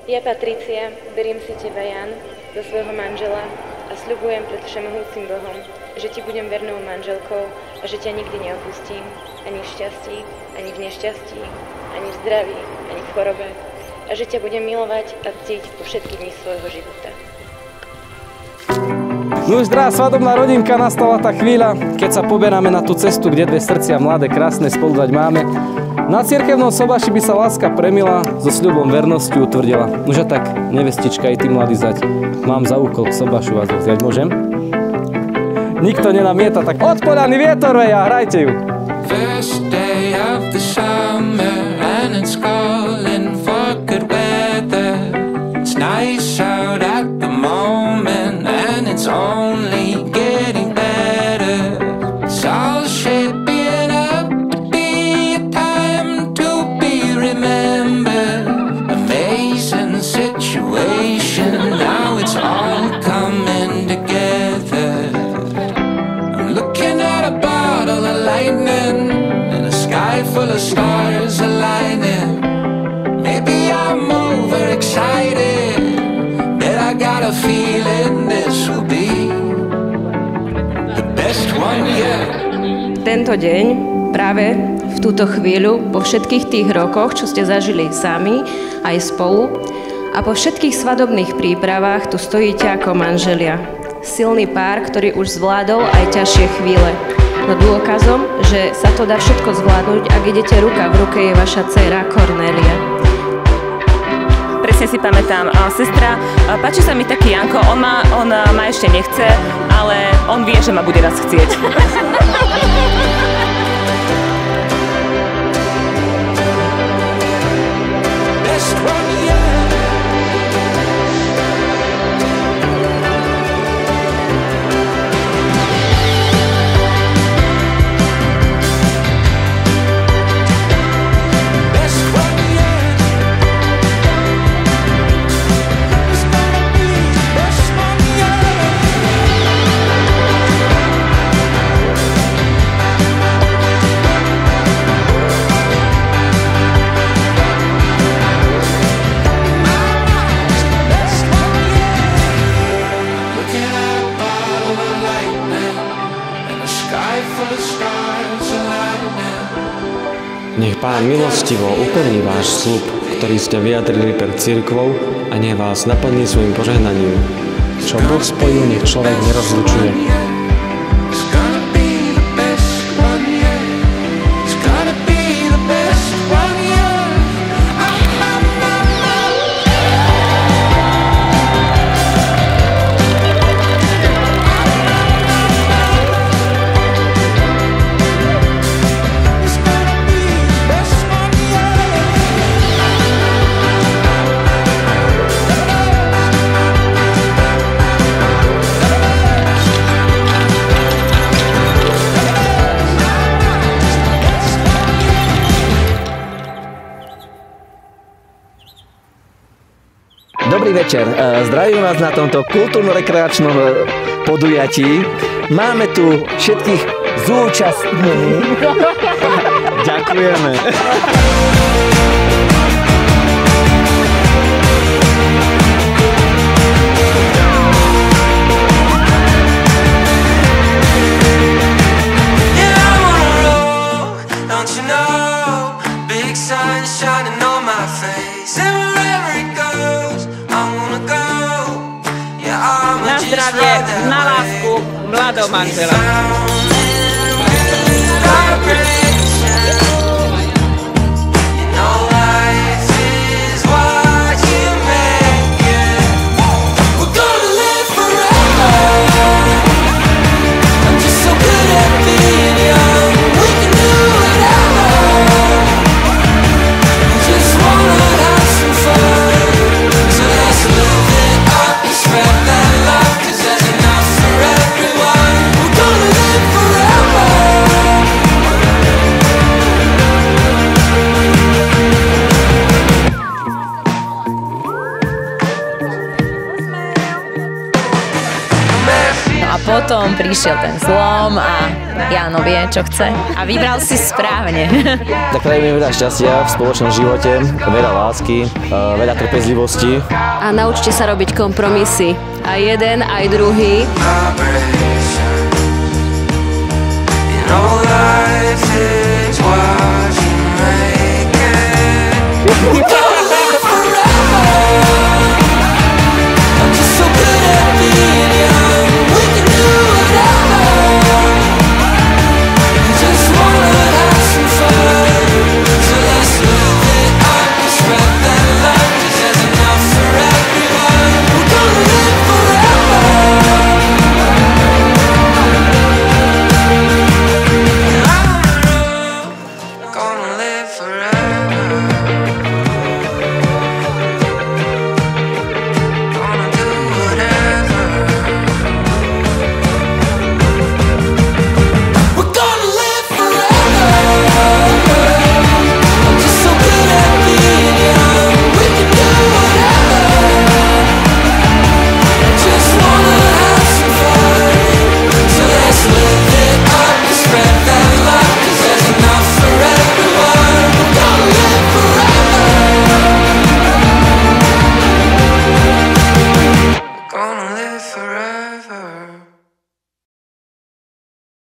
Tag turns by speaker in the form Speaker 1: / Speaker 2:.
Speaker 1: Ja, Patricia, beriem si teba, Jan, za svojho manžela a sľubujem pred všemohúcim Bohom, že ti budem vernou manželkou a že ťa nikdy neopustím, ani v šťastí, ani v nešťastí, ani v zdraví, ani v chorobe, a že ťa budem milovať a ctiť po všetky dni svojho života.
Speaker 2: No už drahá svadobná rodinka, nastala tá chvíľa, keď sa poberáme na tú cestu, kde dve srdcia mladé, krásne spolu dať máme. Na cirkevnom sobaši by sa láska premila, so sľubom vernosti utvrdila. Nože tak, nevestička, i ty mladý zať, mám za úkol k sobašu vás vziať, môžem? Nikto nenamieta, tak odpoľaný vietor veja, hrajte ju!
Speaker 3: First day of the summer and it's calling for good weather. It's nice out at the moment and it's only getting better. It's all shaping up to be a time to be remembered. Amazing situation, now it's all coming together. I'm looking at a bottle of lightning and a sky full of stars aligning. Maybe I'm overexcited, but I got a feeling this will be the best one yet.
Speaker 4: Tento deň, práve v túto chvíľu, po všetkých tých rokoch, čo ste zažili sami, aj spolu, a po všetkých svadobných prípravách tu stojíte ako manželia. Silný pár, ktorý už zvládol aj ťažšie chvíle. No dôkazom, že sa to dá všetko zvládnuť, ak idete ruka v ruke, je vaša dcéra Kornélia.
Speaker 5: Presne si pamätám, sestra, páči sa mi taký Janko, on ma ešte nechce, ale on vie, že ma bude raz chcieť.
Speaker 6: Nech Pán milostivo upevní váš sľub, ktorý ste vyjadrili pred cirkvou, a nech vás naplní svojim požehnaním.
Speaker 2: Čo Boh spojil, nech človek nerozlučuje.
Speaker 7: Dobrý večer, zdravím vás na tomto kultúrno-rekreačnom podujatí. Máme tu všetkých zúčastnených. Ďakujeme.
Speaker 5: Na zdravie, na lásku, mladého manžela.
Speaker 8: potom prišiel ten zlom a Jano vie, čo chce. A vybral si správne.
Speaker 7: Tak prajeme veľa šťastia v spoločnom živote, veľa lásky, veľa trpezlivosti.
Speaker 4: A naučte sa robiť kompromisy. Aj jeden, aj druhý.
Speaker 3: All life is what you make it.